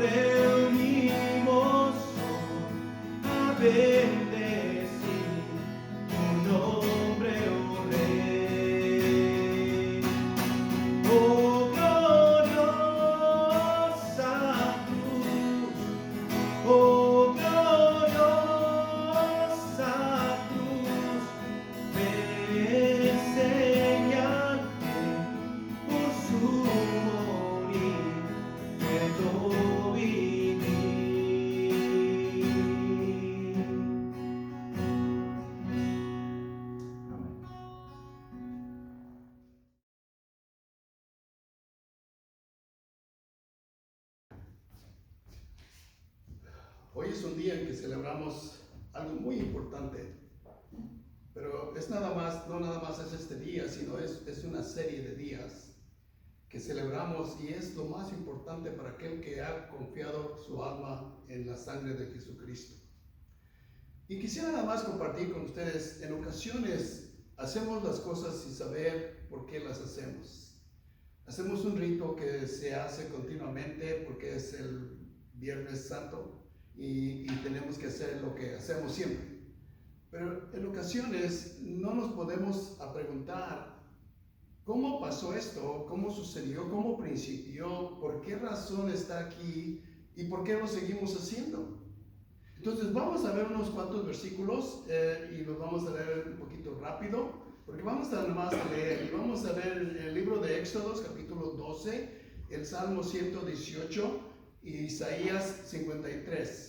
reunimos a bendecir tu nombre, oh Rey. Oh gloriosa cruz, oh gloriosa cruz, me enseñaste por su morir, puedo vivir. Amén. Hoy es un día en que celebramos algo muy importante, pero es nada más, no nada más es este día, sino es una serie de días que celebramos, y es lo más importante para aquel que ha confiado su alma en la sangre de Jesucristo. Y quisiera nada más compartir con ustedes, en ocasiones hacemos las cosas sin saber por qué las hacemos. Hacemos un rito que se hace continuamente porque es el Viernes Santo, y tenemos que hacer lo que hacemos siempre. Pero en ocasiones no nos podemos preguntar cómo pasó esto, cómo sucedió, cómo principió, por qué razón está aquí y por qué lo seguimos haciendo. Entonces vamos a ver unos cuantos versículos y los vamos a leer un poquito rápido, porque vamos a nomás leer, y vamos a ver el libro de Éxodos capítulo 12, el Salmo 118 y Isaías 53.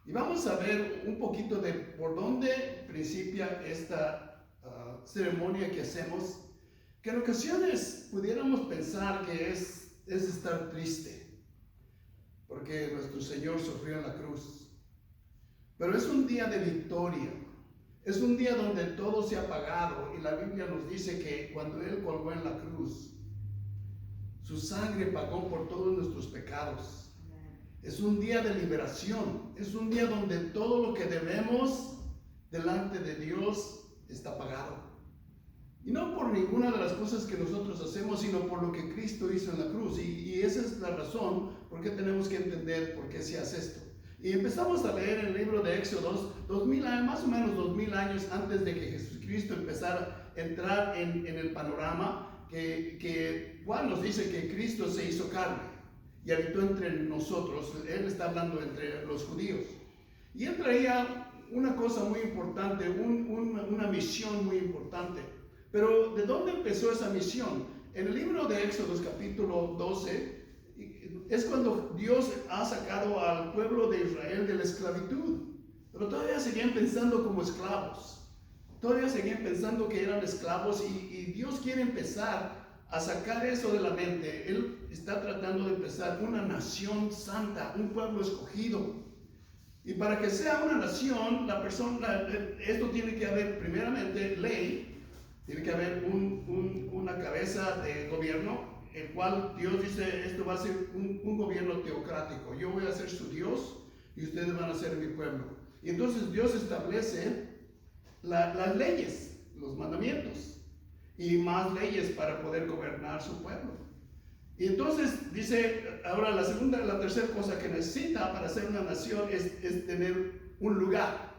Y vamos a ver un poquito de por dónde principia esta ceremonia que hacemos, que en ocasiones pudiéramos pensar que es estar triste, porque nuestro Señor sufrió en la cruz. Pero es un día de victoria, es un día donde todo se ha pagado, y la Biblia nos dice que cuando Él colgó en la cruz, su sangre pagó por todos nuestros pecados. Es un día de liberación, es un día donde todo lo que debemos delante de Dios está pagado. Y no por ninguna de las cosas que nosotros hacemos, sino por lo que Cristo hizo en la cruz. Y esa es la razón por qué tenemos que entender por qué se hace esto. Y empezamos a leer el libro de Éxodos, más o menos 2000 años antes de que Jesucristo empezara a entrar en el panorama, que Juan nos dice que Cristo se hizo carne y habitó entre nosotros. Él está hablando entre los judíos. Y él traía una cosa muy importante, una misión muy importante. Pero ¿de dónde empezó esa misión? En el libro de Éxodos capítulo 12, es cuando Dios ha sacado al pueblo de Israel de la esclavitud. Pero todavía seguían pensando como esclavos. Todavía seguían pensando que eran esclavos, y Dios quiere empezar a sacar eso de la mente. Él está tratando de empezar una nación santa, un pueblo escogido. Y para que sea una nación, esto tiene que haber primeramente ley, tiene que haber una cabeza de gobierno, el cual Dios dice, esto va a ser un gobierno teocrático. Yo voy a ser su Dios y ustedes van a ser mi pueblo. Y entonces Dios establece las leyes, los mandamientos, y más leyes para poder gobernar su pueblo. Y entonces dice, ahora la tercera cosa que necesita para ser una nación es tener un lugar,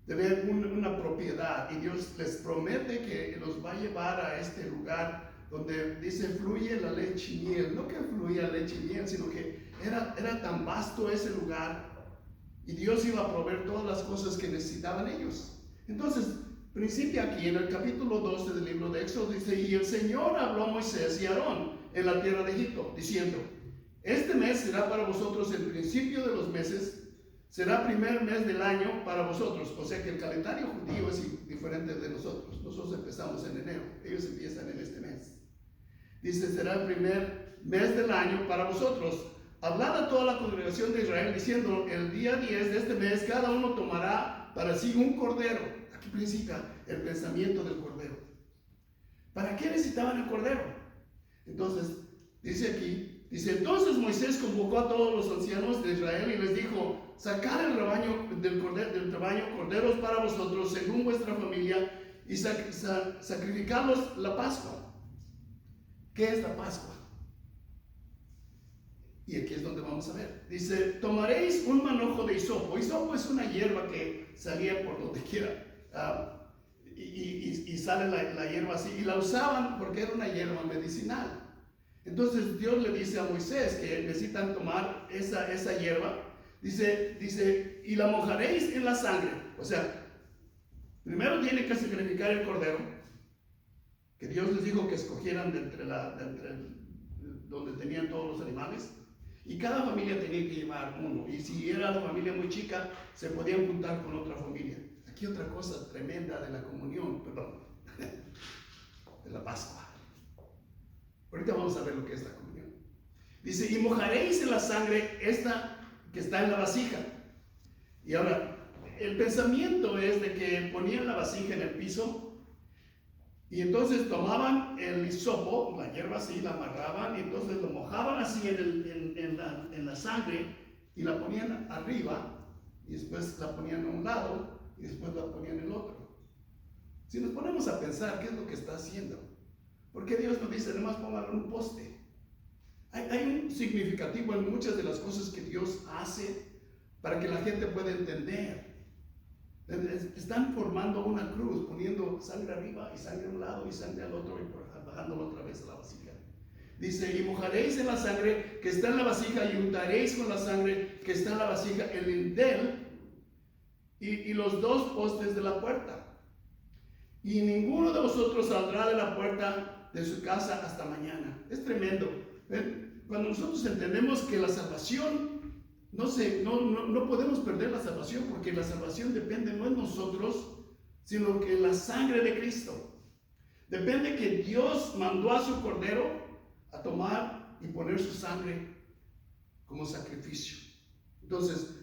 tener una propiedad. Y Dios les promete que los va a llevar a este lugar donde dice fluye la leche y miel. No que fluía leche y miel, sino que era tan vasto ese lugar, y Dios iba a proveer todas las cosas que necesitaban ellos. Entonces principia aquí en el capítulo 12 del libro de Éxodo, dice, y el Señor habló a Moisés y a Aarón en la tierra de Egipto, diciendo, este mes será para vosotros el principio de los meses, será primer mes del año para vosotros. O sea que el calendario judío es diferente de nosotros. Nosotros empezamos en enero, ellos empiezan en este mes. Dice, será el primer mes del año para vosotros. Hablad a toda la congregación de Israel, diciendo, el día 10 de este mes cada uno tomará para sí un cordero. Aquí principia el pensamiento del cordero. ¿Para qué necesitaban el cordero? Entonces, dice aquí, entonces Moisés convocó a todos los ancianos de Israel y les dijo, sacad el rebaño del rebaño corderos para vosotros según vuestra familia y sacrificadlos la Pascua. ¿Qué es la Pascua? Y aquí es donde vamos a ver. Dice, tomaréis un manojo de hisopo. Hisopo es una hierba que salía por donde quiera. Y sale la hierba así. Y la usaban porque era una hierba medicinal. Entonces Dios le dice a Moisés que necesitan tomar esa hierba. Dice, y la mojaréis en la sangre. O sea, primero tiene que sacrificar el cordero, que Dios les dijo que escogieran de entre donde tenían todos los animales. Y cada familia tenía que llevar uno. Y si era la familia muy chica, se podían juntar con otra familia. Aquí otra cosa tremenda de la comunión, perdón, de la Pascua. Ahorita vamos a ver lo que es la comunión. Dice, y mojaréis en la sangre esta que está en la vasija. Y ahora, el pensamiento es de que ponían la vasija en el piso y entonces tomaban el hisopo, la hierba así, la amarraban y entonces lo mojaban así en la sangre y la ponían arriba y después la ponían a un lado y después la ponían en el otro. Si nos ponemos a pensar qué es lo que está haciendo, ¿por qué Dios nos dice además póngalo en un poste? Hay un significativo en muchas de las cosas que Dios hace para que la gente pueda entender. Están formando una cruz, poniendo sangre arriba y sangre a un lado y sangre al otro y bajándolo otra vez a la vasija. Dice, y mojaréis en la sangre que está en la vasija y untaréis con la sangre que está en la vasija el lindel y los dos postes de la puerta. Y ninguno de vosotros saldrá de la puerta de su casa hasta mañana. Es tremendo. ¿Ven? Cuando nosotros entendemos que la salvación no podemos perder la salvación, porque la salvación depende no en nosotros, sino que en la sangre de Cristo. Depende que Dios mandó a su cordero a tomar y poner su sangre como sacrificio. Entonces,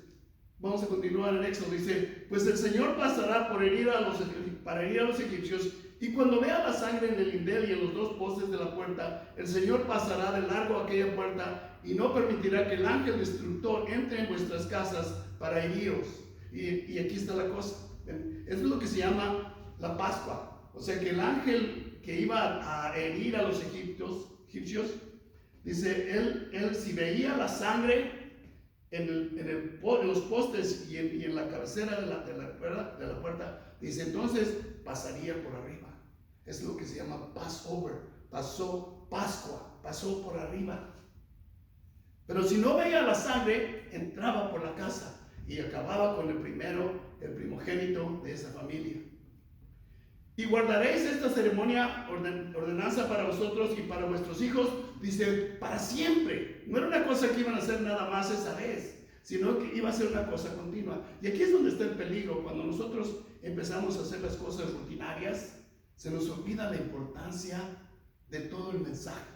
vamos a continuar en Éxodo. Dice, pues el Señor pasará para herir a los egipcios, y cuando vea la sangre en el lindel y en los dos postes de la puerta, el Señor pasará de largo aquella puerta y no permitirá que el ángel destructor entre en vuestras casas para heriros. Y aquí está la cosa. Es lo que se llama la Pascua. O sea que el ángel que iba a herir a los egipcios, dice, él si veía la sangre en los postes y en la cabecera de la puerta, dice, entonces pasaría por arriba. Es lo que se llama Passover. Pasó Pascua, pasó por arriba. Pero si no veía la sangre, entraba por la casa y acababa con el primogénito de esa familia. Y guardaréis esta ceremonia, ordenanza para vosotros y para vuestros hijos, dice, para siempre. No era una cosa que iban a hacer nada más esa vez, sino que iba a ser una cosa continua. Y aquí es donde está el peligro. Cuando nosotros empezamos a hacer las cosas rutinarias, se nos olvida la importancia de todo el mensaje.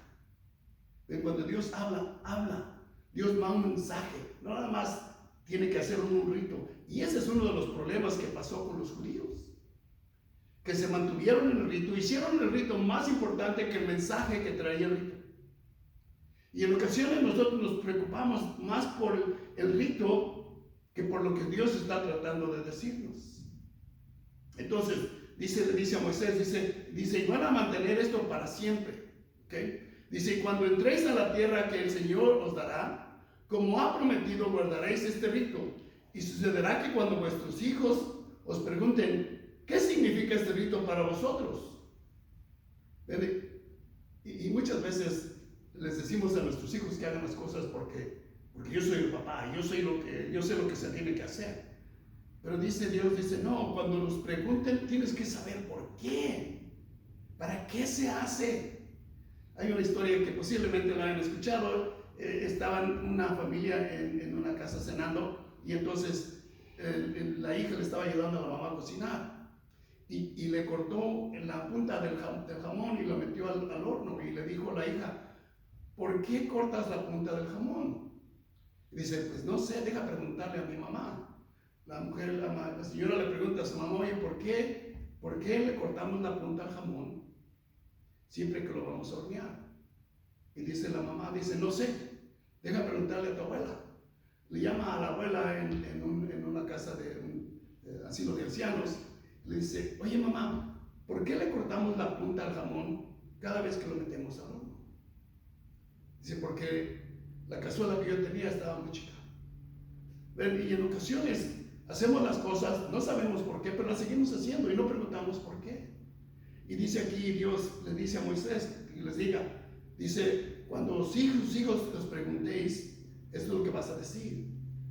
Cuando Dios habla. Dios va un mensaje, no nada más tiene que hacer un rito. Y ese es uno de los problemas que pasó con los judíos, que se mantuvieron en el rito, hicieron el rito más importante que el mensaje que traía el rito. Y en ocasiones nosotros nos preocupamos más por el rito que por lo que Dios está tratando de decirnos. Entonces, le dice a Moisés, dice, y van a mantener esto para siempre. ¿Okay? Dice, cuando entréis a la tierra que el Señor os dará, como ha prometido, guardaréis este rito. Y sucederá que cuando vuestros hijos os pregunten, ¿qué significa este rito para vosotros? Y muchas veces les decimos a nuestros hijos que hagan las cosas porque yo soy el papá, yo sé lo que se tiene que hacer. Pero Dios dice, no, cuando nos pregunten tienes que saber por qué, para qué se hace. Hay una historia que posiblemente la han escuchado. Estaban una familia en una casa cenando y entonces la hija le estaba ayudando a la mamá a cocinar y le cortó la punta del jamón y lo metió al horno y le dijo a la hija, ¿por qué cortas la punta del jamón? Y dice, pues no sé, deja preguntarle a mi mamá. La señora le pregunta a su mamá, oye, ¿por qué le cortamos la punta al jamón siempre que lo vamos a hornear? Y dice la mamá, no sé, deja preguntarle a tu abuela. Le llama a la abuela en una casa de un asilo de ancianos. Le dice, oye mamá, ¿por qué le cortamos la punta al jamón cada vez que lo metemos al horno? Dice, porque La cazuela que yo tenía estaba muy chica. ¿Ven? Y en ocasiones hacemos las cosas, no sabemos por qué, pero las seguimos haciendo y no preguntamos por qué. Y dice aquí, Dios le dice a Moisés, y les diga, dice, cuando sus hijos los preguntéis, esto es lo que vas a decir.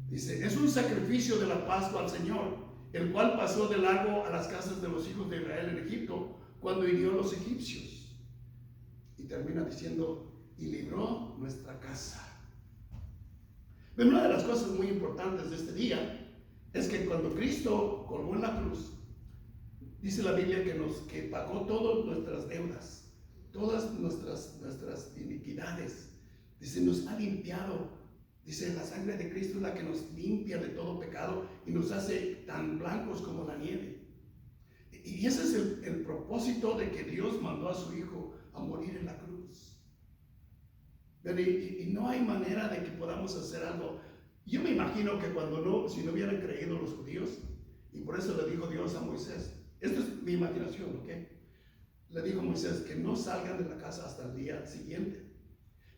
Dice, es un sacrificio de la Pascua al Señor, el cual pasó de largo a las casas de los hijos de Israel en Egipto, cuando hirió a los egipcios. Y termina diciendo, y libró nuestra casa. Pero una de las cosas muy importantes de este día es que cuando Cristo colgó en la cruz, dice la Biblia que pagó todas nuestras deudas, todas nuestras iniquidades. Dice, nos ha limpiado. Dice, la sangre de Cristo es la que nos limpia de todo pecado y nos hace tan blancos como la nieve. Y ese es el propósito de que Dios mandó a su Hijo a morir en la cruz. Y no hay manera de que podamos hacer algo. Yo me imagino que si no hubieran creído los judíos, y por eso le dijo Dios a Moisés, esta es mi imaginación, ¿ok? Le dijo a Moisés que no salgan de la casa hasta el día siguiente.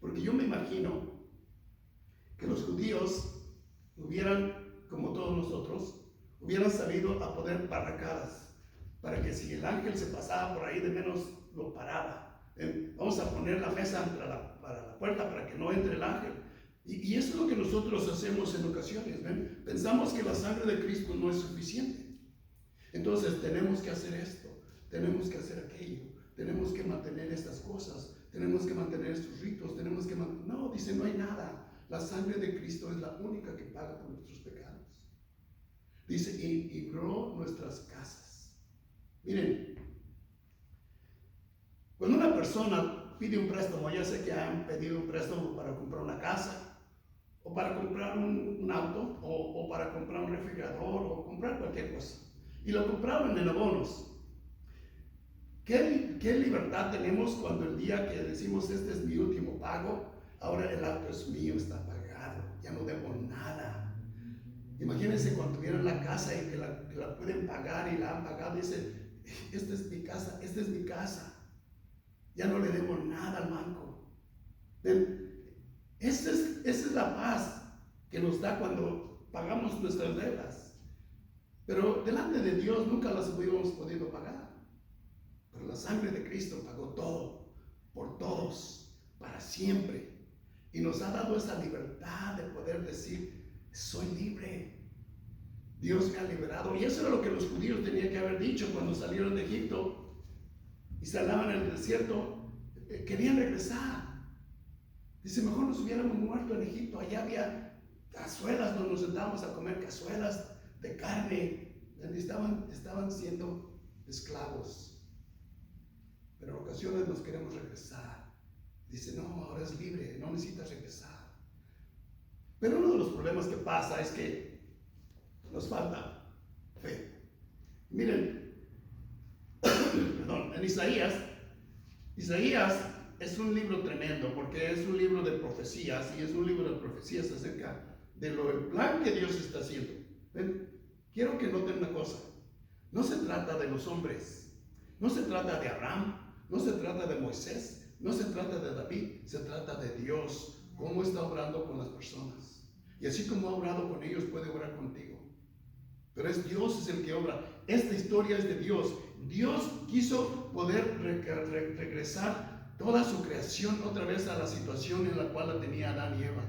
Porque yo me imagino que los judíos hubieran, como todos nosotros, hubieran salido a poner barracadas, para que si el ángel se pasaba por ahí de menos lo paraba. Vamos a poner la mesa para la puerta para que no entre el ángel. Y eso es lo que nosotros hacemos en ocasiones. ¿Ven? Pensamos que la sangre de Cristo no es suficiente. Entonces tenemos que hacer esto, tenemos que hacer aquello, tenemos que mantener estas cosas, tenemos que mantener estos ritos, No, dice, no hay nada. La sangre de Cristo es la única que paga por nuestros pecados. Dice, y libró nuestras casas. Miren, cuando una persona pide un préstamo, ya sé que han pedido un préstamo para comprar una casa, o para comprar un auto, o para comprar un refrigerador, o comprar cualquier cosa. Y lo compraron en abonos. ¿Qué libertad tenemos cuando el día que decimos, este es mi último pago, ahora el auto es mío, está pagado, ya no debo nada? Imagínense cuando tuvieron la casa y que la pueden pagar y la han pagado, dice, esta es mi casa, ya no le debo nada al banco. Esa es la paz que nos da cuando pagamos nuestras deudas. Pero delante de Dios nunca las hubiéramos podido pagar. Pero la sangre de Cristo pagó todo, por todos, para siempre. Y nos ha dado esa libertad de poder decir, soy libre. Dios me ha liberado. Y eso era lo que los judíos tenían que haber dicho cuando salieron de Egipto y se andaban en el desierto. Querían regresar. Dice, mejor nos hubiéramos muerto en Egipto. Allá había cazuelas donde nos sentábamos a comer cazuelas de carne. Estaban siendo esclavos. Pero en ocasiones nos queremos regresar. Dice, no, ahora es libre, no necesitas regresar. Pero uno de los problemas que pasa es que nos falta fe. Miren, perdón, en Isaías es un libro tremendo porque es un libro de profecías y es un libro de profecías acerca de el plan que Dios está haciendo. ¿Ven? Quiero que noten una cosa. No se trata de los hombres, no se trata de Abraham, no se trata de Moisés, no se trata de David, se trata de Dios, cómo está obrando con las personas. Y así como ha obrado con ellos, puede obrar contigo. Pero Dios es el que obra. Esta historia es de Dios. Dios quiso poder regresar toda su creación otra vez a la situación en la cual la tenía Adán y Eva,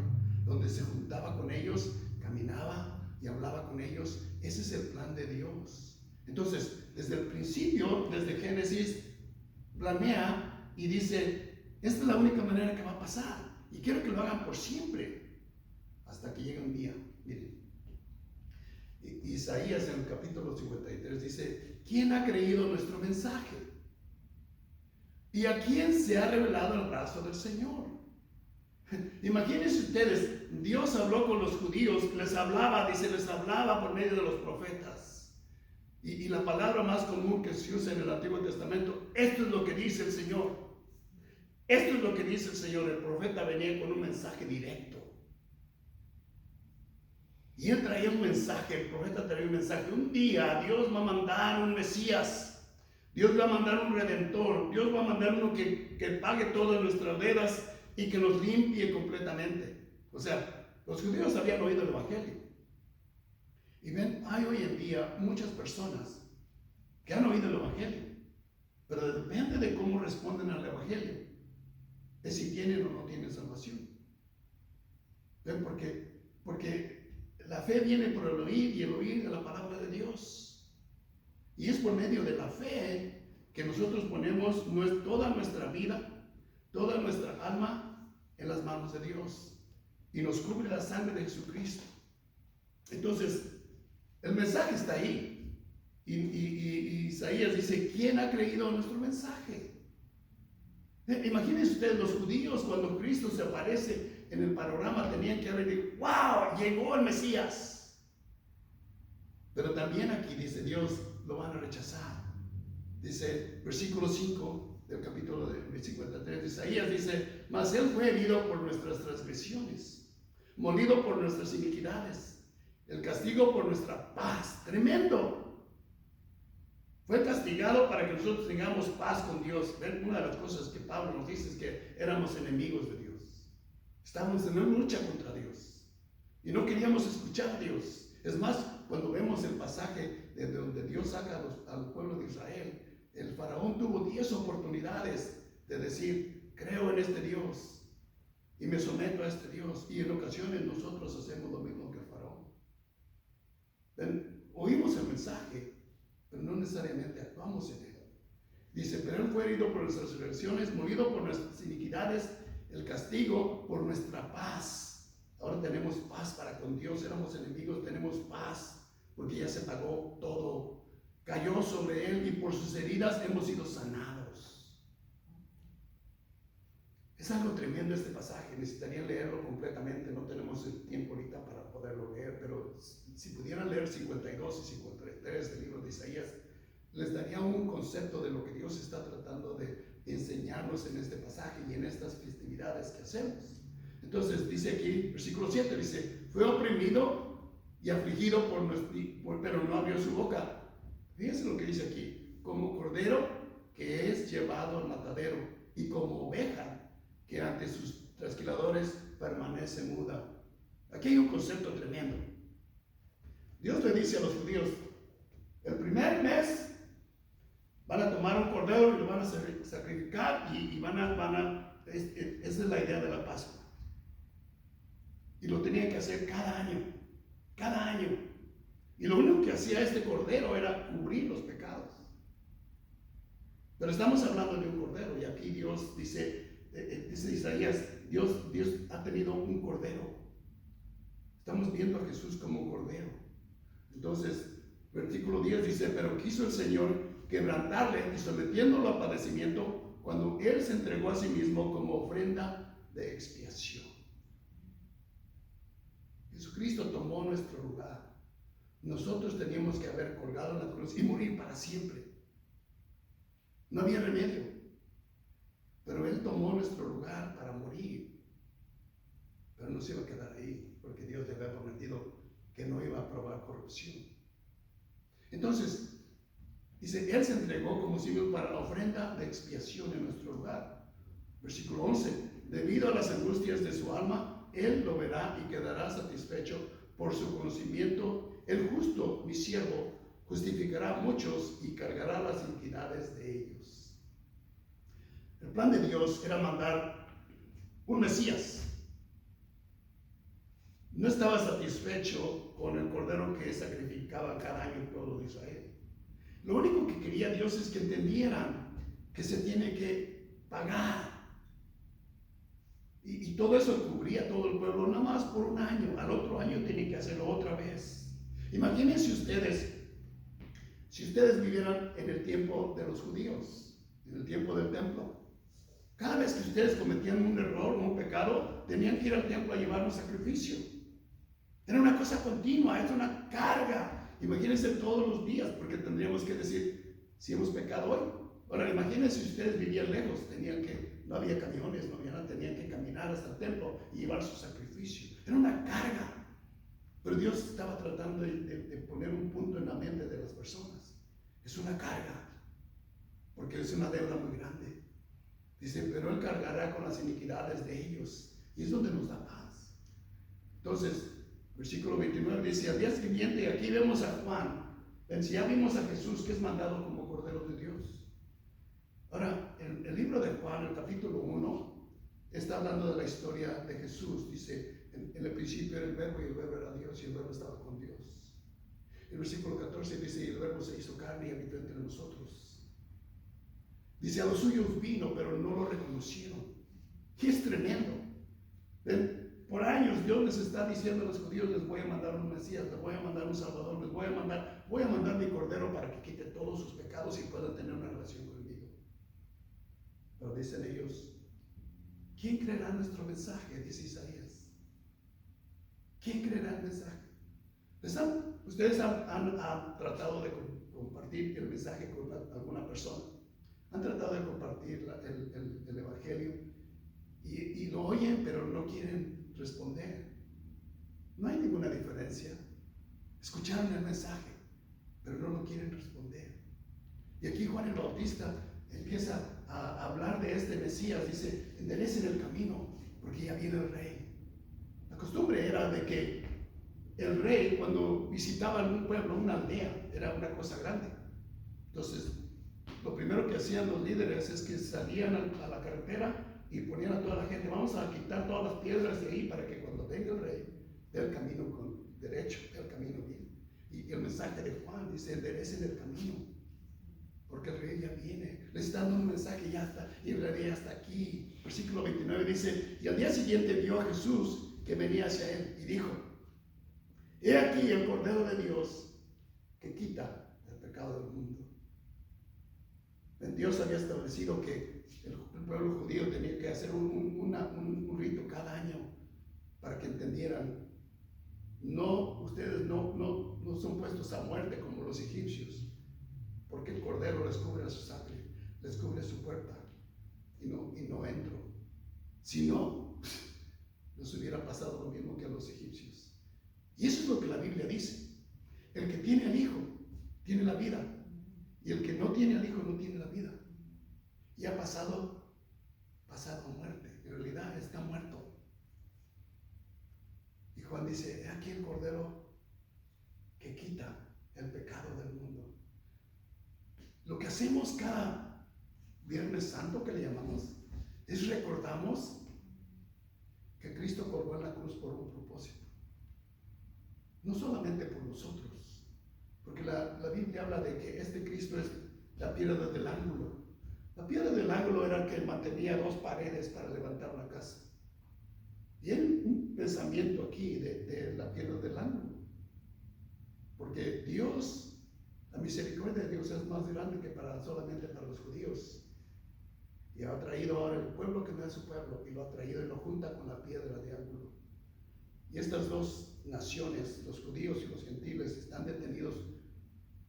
donde se juntaba con ellos, caminaba y hablaba con ellos. Ese es el plan de Dios. Entonces, desde el principio, desde Génesis, planea y dice, esta es la única manera que va a pasar. Y quiero que lo hagan por siempre, hasta que llegue un día. Miren, Isaías en el capítulo 53 dice, ¿quién ha creído nuestro mensaje? ¿Y a quién se ha revelado el brazo del Señor? Imagínense ustedes, Dios habló con los judíos, les hablaba por medio de los profetas. Y la palabra más común que se usa en el Antiguo Testamento, esto es lo que dice el Señor. Esto es lo que dice el Señor. El profeta venía con un mensaje directo. Y él traía un mensaje, el profeta traía un mensaje. Un día Dios va a mandar un Mesías. Dios va a mandar un Redentor. Dios va a mandar uno que pague todas nuestras deudas y que nos limpie completamente. O sea, los judíos habían oído el Evangelio. Y ven, hay hoy en día muchas personas que han oído el Evangelio, pero depende de cómo responden al Evangelio, de si tienen o no tienen salvación. ¿Ven? Porque la fe viene por el oír y el oír de la palabra de Dios. Y es por medio de la fe que nosotros ponemos toda nuestra vida, toda nuestra alma en las manos de Dios. Y nos cubre la sangre de Jesucristo. Entonces, el mensaje está ahí. Y Isaías dice, ¿quién ha creído a nuestro mensaje? Imagínense ustedes, los judíos cuando Cristo se aparece en el panorama tenían que haber dicho, ¡wow! Llegó el Mesías. Pero también aquí dice Dios, lo van a rechazar. Dice, versículo 5 del capítulo de 53 de Isaías, dice, mas Él fue herido por nuestras transgresiones, molido por nuestras iniquidades, el castigo por nuestra paz. Tremendo. Fue castigado para que nosotros tengamos paz con Dios. ¿Ven? Una de las cosas que Pablo nos dice es que éramos enemigos de Dios. Estábamos en una lucha contra Dios. Y no queríamos escuchar a Dios. Es más, cuando vemos el pasaje de donde Dios saca al pueblo de Israel, el faraón tuvo 10 oportunidades de decir, creo en este Dios y me someto a este Dios. Y en ocasiones nosotros hacemos lo mismo que el faraón. ¿Ven? Oímos el mensaje, pero no necesariamente actuamos en él. Dice, pero Él fue herido por nuestras transgresiones, molido por nuestras iniquidades, el castigo por nuestra paz. Ahora tenemos paz para con Dios, éramos enemigos, tenemos paz, porque ya se pagó todo. Cayó sobre Él y por sus heridas hemos sido sanados. Es algo tremendo este pasaje, necesitaría leerlo completamente, no tenemos el tiempo ahorita para poderlo leer, pero si pudieran leer 52 y 53 del libro de Isaías, les daría un concepto de lo que Dios está tratando de enseñarnos en este pasaje y en estas festividades que hacemos. Entonces dice aquí, versículo 7, dice, fue oprimido y afligido pero no abrió su boca. Fíjense lo que dice aquí, como cordero que es llevado al matadero y como oveja que ante sus trasquiladores permanece muda. Aquí hay un concepto tremendo. Dios le dice a los judíos, el primer mes van a tomar un cordero y lo van a sacrificar y esa es la idea de la Pascua. Y lo tenían que hacer cada año. Y lo único que hacía este cordero era cubrir los pecados. Pero estamos hablando de un cordero y aquí Dios dice Isaías, Dios ha tenido un cordero. Estamos viendo a Jesús como un cordero. Entonces, versículo 10 dice, pero quiso el Señor quebrantarle y sometiéndolo a padecimiento cuando Él se entregó a sí mismo como ofrenda de expiación. Jesucristo tomó nuestro lugar. Nosotros teníamos que haber colgado en la cruz y morir para siempre. No había remedio. Pero Él tomó nuestro lugar para morir. Pero no se iba a quedar ahí, porque Dios le había prometido que no iba a probar corrupción. Entonces, dice, Él se entregó como símbolo para la ofrenda de expiación en nuestro lugar. Versículo 11, debido a las angustias de su alma, Él lo verá y quedará satisfecho por su conocimiento. El justo, mi siervo, justificará a muchos y cargará las iniquidades de ellos. El plan de Dios era mandar un Mesías. No estaba satisfecho con el cordero que sacrificaba cada año el pueblo de Israel. Lo único que quería Dios es que entendieran que se tiene que pagar. Y todo eso cubría todo el pueblo, nada más por un año. Al otro año tienen que hacerlo otra vez. Imagínense ustedes, si ustedes vivieran en el tiempo de los judíos, en el tiempo del templo. Cada vez que ustedes cometían un error, un pecado, tenían que ir al templo a llevar un sacrificio. Era una cosa continua, es una carga. Imagínense todos los días, porque tendríamos que decir, si hemos pecado hoy. Ahora, imagínense si ustedes vivían lejos, no había camiones, no había nada, tenían que caminar hasta el templo y llevar su sacrificio. Era una carga. Pero Dios estaba tratando de poner un punto en la mente de las personas. Es una carga, porque es una deuda muy grande. Dice, pero Él cargará con las iniquidades de ellos. Y es donde nos da paz. Entonces, versículo 29 dice, al día siguiente, aquí vemos a Juan, ya vimos a Jesús que es mandado como Cordero de Dios. Ahora, en el libro de Juan, el capítulo 1, está hablando de la historia de Jesús. Dice, en el principio era el verbo y el verbo era Dios y el verbo estaba con Dios. El versículo 14 dice, y el verbo se hizo carne y habitó entre nosotros. Dice, a los suyos vino, pero no lo reconocieron. Y es tremendo. ¿Ven? Por años Dios les está diciendo a los judíos, les voy a mandar un Mesías, les voy a mandar un Salvador, les voy a mandar mi Cordero para que quite todos sus pecados y puedan tener una relación conmigo. Pero dicen ellos, ¿quién creerá nuestro mensaje? Dice Isaías. ¿Quién creerá el mensaje? Ustedes han tratado de compartir el mensaje con alguna persona. Han tratado de compartir el Evangelio y lo oyen, pero no quieren responder. No hay ninguna diferencia. Escucharon el mensaje, pero no lo quieren responder. Y aquí Juan el Bautista empieza a hablar de este Mesías. Dice, enderecen el camino, porque ya viene el rey. La costumbre era de que el rey, cuando visitaban un pueblo, una aldea, era una cosa grande. Entonces, lo primero que hacían los líderes es que salían a la carretera y ponían a toda la gente, vamos a quitar todas las piedras de ahí para que cuando venga el rey, dé el camino con derecho, dé el camino bien. Y el mensaje de Juan dice, enderecen el camino, porque el rey ya viene. Les está dando un mensaje, ya está, y el rey ya está aquí. Versículo 29 dice, y al día siguiente vio a Jesús que venía hacia él y dijo, he aquí el Cordero de Dios que quita el pecado del mundo. Dios había establecido que el pueblo judío tenía que hacer un rito cada año para que entendieran. Ustedes no son puestos a muerte como los egipcios, porque el Cordero les cubre su sangre, les cubre su puerta y no entro. Si no, les hubiera pasado lo mismo que a los egipcios. Y eso es lo que la Biblia dice. El que tiene al Hijo tiene la vida, y el que no tiene al Hijo no tiene la vida. Y ha pasado a muerte. En realidad está muerto. Y Juan dice, he aquí el Cordero que quita el pecado del mundo. Lo que hacemos cada Viernes Santo, que le llamamos, es recordamos que Cristo colgó en la cruz por un propósito. No solamente por nosotros, porque la Biblia habla de que este Cristo es la piedra del ángulo. La piedra del ángulo era el que mantenía dos paredes para levantar una casa. Y hay un pensamiento aquí de la piedra del ángulo, porque Dios, la misericordia de Dios es más grande que solamente para los judíos. Y ha traído ahora el pueblo que no es su pueblo, y lo ha traído y lo junta con la piedra de ángulo. Y estas dos naciones, los judíos y los gentiles, están detenidos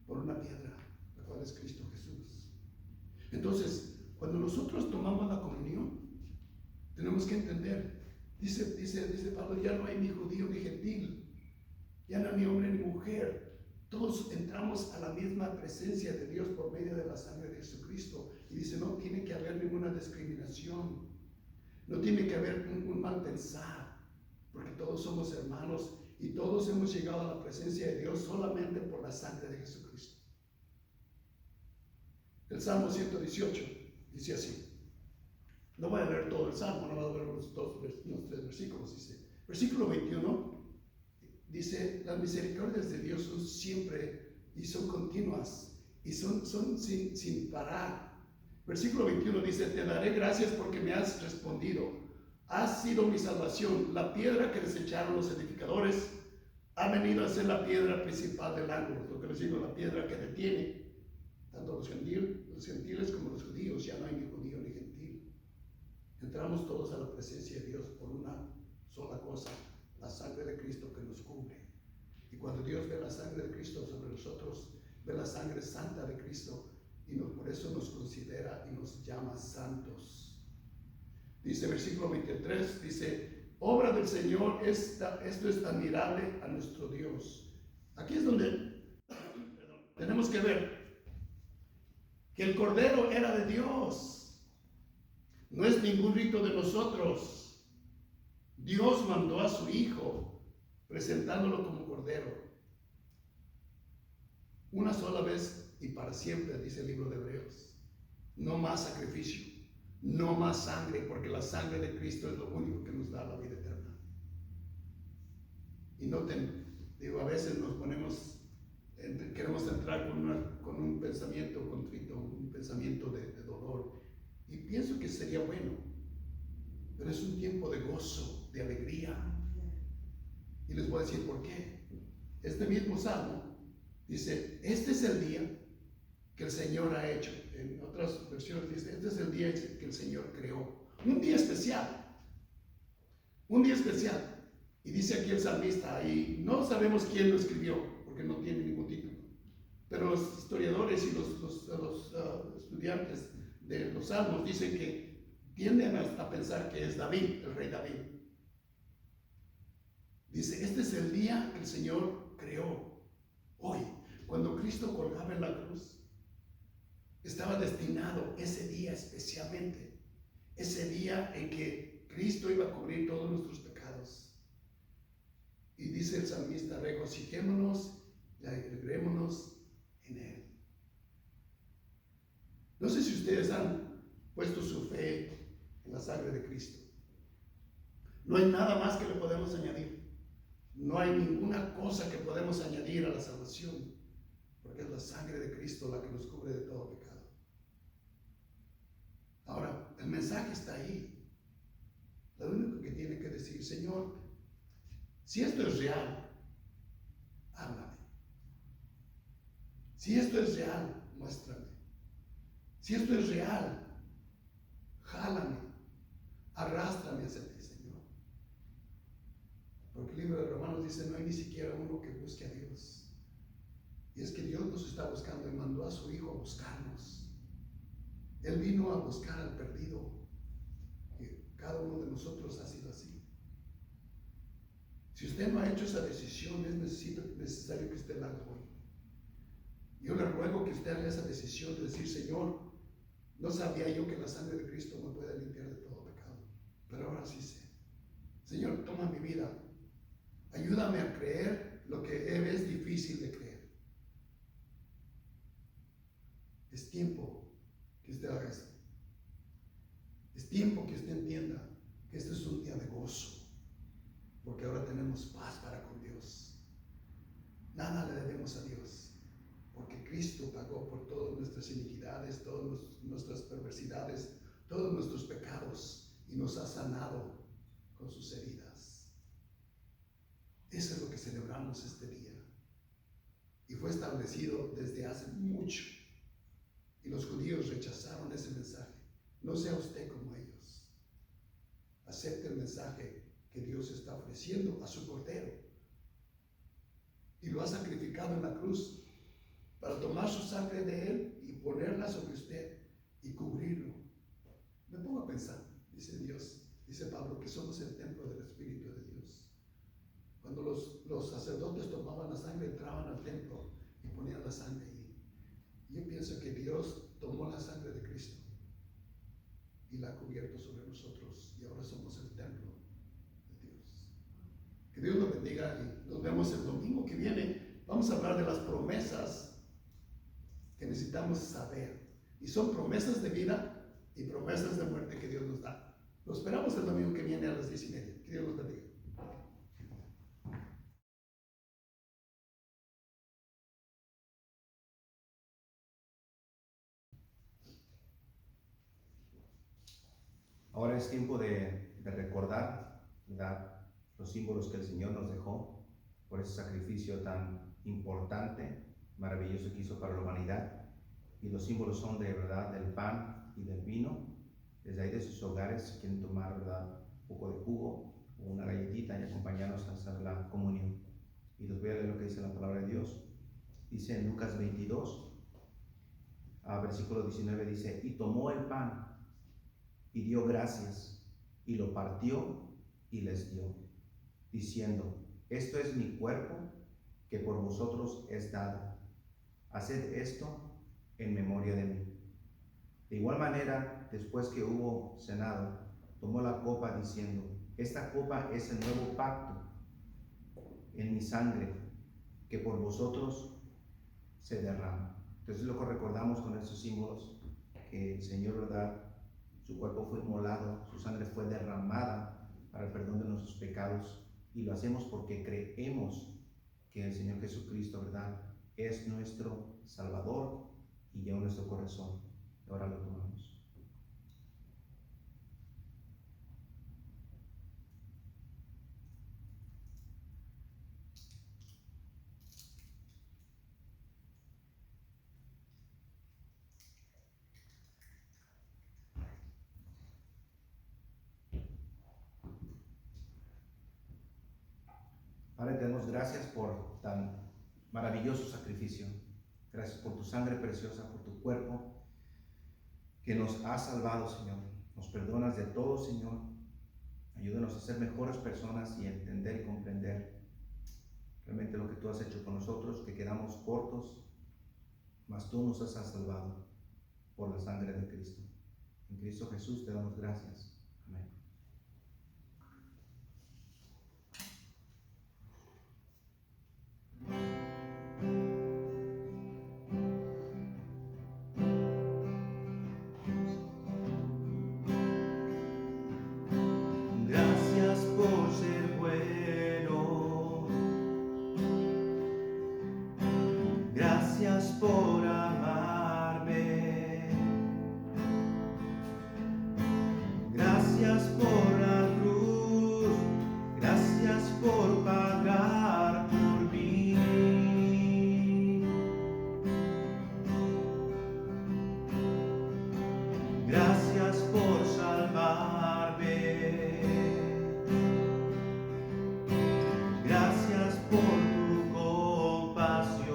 por una piedra, la cual es Cristo Jesús. Entonces, cuando nosotros tomamos la comunión, tenemos que entender, dice Pablo, ya no hay ni judío ni gentil, ya no hay ni hombre ni mujer, todos entramos a la misma presencia de Dios por medio de la sangre de Jesucristo. Y dice, no tiene que haber ninguna discriminación, no tiene que haber un mal pensar, porque todos somos hermanos y todos hemos llegado a la presencia de Dios solamente por la sangre de Jesucristo. El Salmo 118 dice así. No voy a leer todo el Salmo, no voy a leer los tres versículos. Dice, versículo 21 dice, las misericordias de Dios son siempre y son continuas y son sin parar. Versículo 21 dice, te daré gracias porque me has respondido. Has sido mi salvación. La piedra que desecharon los edificadores ha venido a ser la piedra principal del ángulo. Lo que les digo, la piedra que detiene tanto los gentiles como los judíos. Ya no hay ni judío ni gentil. Entramos todos a la presencia de Dios por una sola cosa, la sangre de Cristo que nos cubre. Y cuando Dios ve la sangre de Cristo sobre nosotros, ve la sangre santa de Cristo, y por eso nos considera y nos llama santos. Dice versículo 23, dice, obra del Señor, esto es admirable a nuestro Dios. Aquí es donde tenemos que ver que el Cordero era de Dios. No es ningún rito de nosotros. Dios mandó a su Hijo presentándolo como cordero, una sola vez y para siempre, dice el libro de Hebreos. No más sacrificio, no más sangre, porque la sangre de Cristo es lo único que nos da la vida eterna. Y noten, digo, a veces nos ponemos, queremos entrar con un pensamiento contrito, un pensamiento de dolor, y pienso que sería bueno, pero es un tiempo de gozo, de alegría. Y les voy a decir por qué. Este mismo salmo dice, este es el día que el Señor ha hecho. En otras versiones dice, este es el día que el Señor creó. Un día especial. Un día especial. Y dice aquí el salmista, y no sabemos quién lo escribió, porque no tiene ningún título. Pero los historiadores y los estudiantes de los salmos dicen que tienden a pensar que es David, el rey David. Dice, este es el día que el Señor creó. Hoy, cuando Cristo colgaba en la cruz, estaba destinado ese día especialmente, ese día en que Cristo iba a cubrir todos nuestros pecados. Y dice el salmista, regocijémonos y alegrémonos en Él. No sé si ustedes han puesto su fe en la sangre de Cristo. No hay nada más que le podemos añadir. No hay ninguna cosa que podemos añadir a la salvación, porque es la sangre de Cristo la que nos cubre de todo pecado. Ahora, el mensaje está ahí. Lo único que tiene que decir, Señor, si esto es real, háblame. Si esto es real, muéstrame. Si esto es real, jálame, arrástrame hacia ti, Señor. Porque el libro de Romanos dice, no hay ni siquiera uno que busque a Dios. Y es que Dios nos está buscando y mandó a su Hijo a buscarnos. Él vino a buscar al perdido. Y cada uno de nosotros ha sido así. Si usted no ha hecho esa decisión, es necesario que usted la haga hoy. Yo le ruego que usted haga esa decisión de decir, Señor, no sabía yo que la sangre de Cristo me puede limpiar de todo pecado, pero ahora sí sé. Señor, toma mi vida. Ayúdame a creer lo que es difícil de creer. Es tiempo que usted haga eso. Es tiempo que usted entienda que este es un día de gozo, porque ahora tenemos paz para con Dios. Nada le debemos a Dios, porque Cristo pagó por todas nuestras iniquidades, todas nuestras perversidades, todos nuestros pecados, y nos ha sanado con sus heridas. Eso es lo que celebramos este día. Y fue establecido desde hace mucho. Y los judíos rechazaron ese mensaje. No sea usted como ellos. Acepte el mensaje que Dios está ofreciendo a su Cordero. Y lo ha sacrificado en la cruz para tomar su sangre de Él y ponerla sobre usted y cubrirlo. Me pongo a pensar, dice Dios, dice Pablo, que somos el templo del Espíritu de Dios. Cuando los sacerdotes tomaban la sangre, entraban al templo y ponían la sangre ahí. Yo pienso que Dios tomó la sangre de Cristo y la ha cubierto sobre nosotros, y ahora somos el templo de Dios. Que Dios lo bendiga y nos vemos el domingo que viene. Vamos a hablar de las promesas que necesitamos saber. Y son promesas de vida y promesas de muerte que Dios nos da. Lo esperamos el domingo que viene a las 10:30. Que Dios los bendiga. Ahora es tiempo de recordar, ¿verdad?, los símbolos que el Señor nos dejó por ese sacrificio tan importante, maravilloso que hizo para la humanidad. Y los símbolos son de verdad del pan y del vino. Desde ahí de sus hogares, si quieren tomar, ¿verdad?, un poco de jugo o una galletita y acompañarnos a hacer la comunión. Y les voy a leer lo que dice la palabra de Dios. Dice en Lucas 22, versículo 19, dice, y tomó el pan y dio gracias, y lo partió y les dio, diciendo, esto es mi cuerpo que por vosotros es dado. Haced esto en memoria de mí. De igual manera, después que hubo cenado, tomó la copa diciendo, esta copa es el nuevo pacto en mi sangre que por vosotros se derrama. Entonces lo que recordamos con estos símbolos, que el Señor, ¿verdad? Su cuerpo fue inmolado, su sangre fue derramada para el perdón de nuestros pecados, y lo hacemos porque creemos que el Señor Jesucristo, ¿verdad?, es nuestro Salvador y lleva nuestro corazón. Ahora lo tomamos. Padre, te damos gracias por tan maravilloso sacrificio. Gracias por tu sangre preciosa, por tu cuerpo que nos ha salvado, Señor. Nos perdonas de todo, Señor. Ayúdanos a ser mejores personas y entender y comprender realmente lo que tú has hecho con nosotros, que quedamos cortos, mas tú nos has salvado por la sangre de Cristo. En Cristo Jesús te damos gracias. Amén. Gracias por ser bueno, gracias por amarme, gracias por la cruz, gracias por pagar por mí. Gracias por salvarme. Gracias por tu compasión.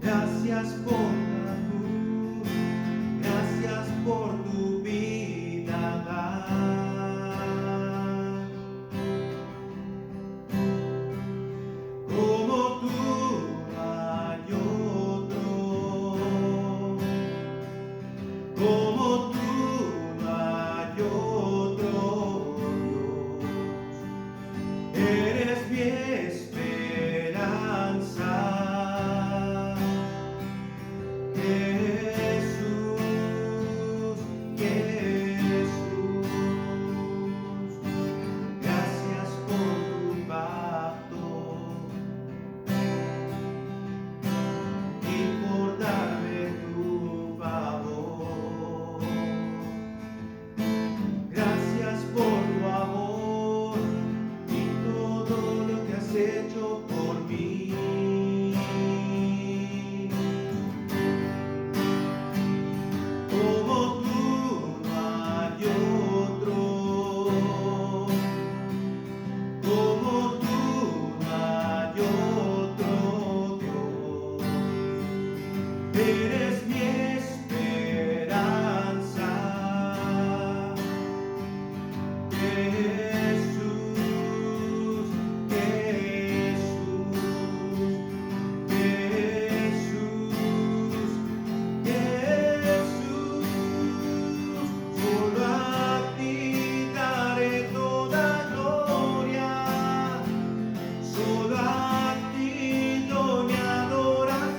Gracias por la cruz. Gracias por tu vida dar. Como tú no hay otro. Como tú no hay otro Dios, eres mi esperanza, Jesús, Jesús. Gracias por tu pacto y por darme tu favor. Gracias por tu amor y todo lo que has hecho por mí. Como tú no hay otro. Como tú no hay otro Dios. Eres mi esperanza, Jesús, Jesús, Jesús, Jesús. Solo a ti daré toda gloria. Solo a ti doy mi adoración.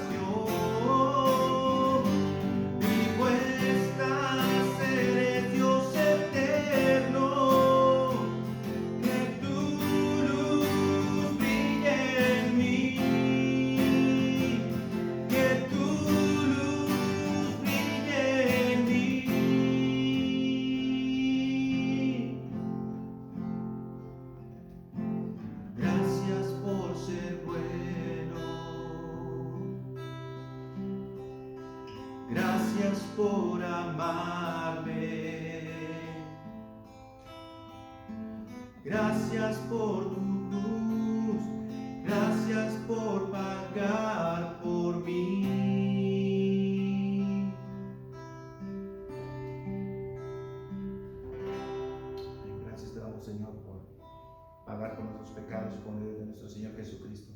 Vivo estás, eres Dios eterno. Que tu luz brille en mí. Que tu luz brille en mí. Gracias por ser bueno. Gracias por amarme. Gracias por tu cruz. Gracias por pagar por mí. Gracias te damos, Señor, por pagar por nuestros pecados por medio de nuestro Señor Jesucristo.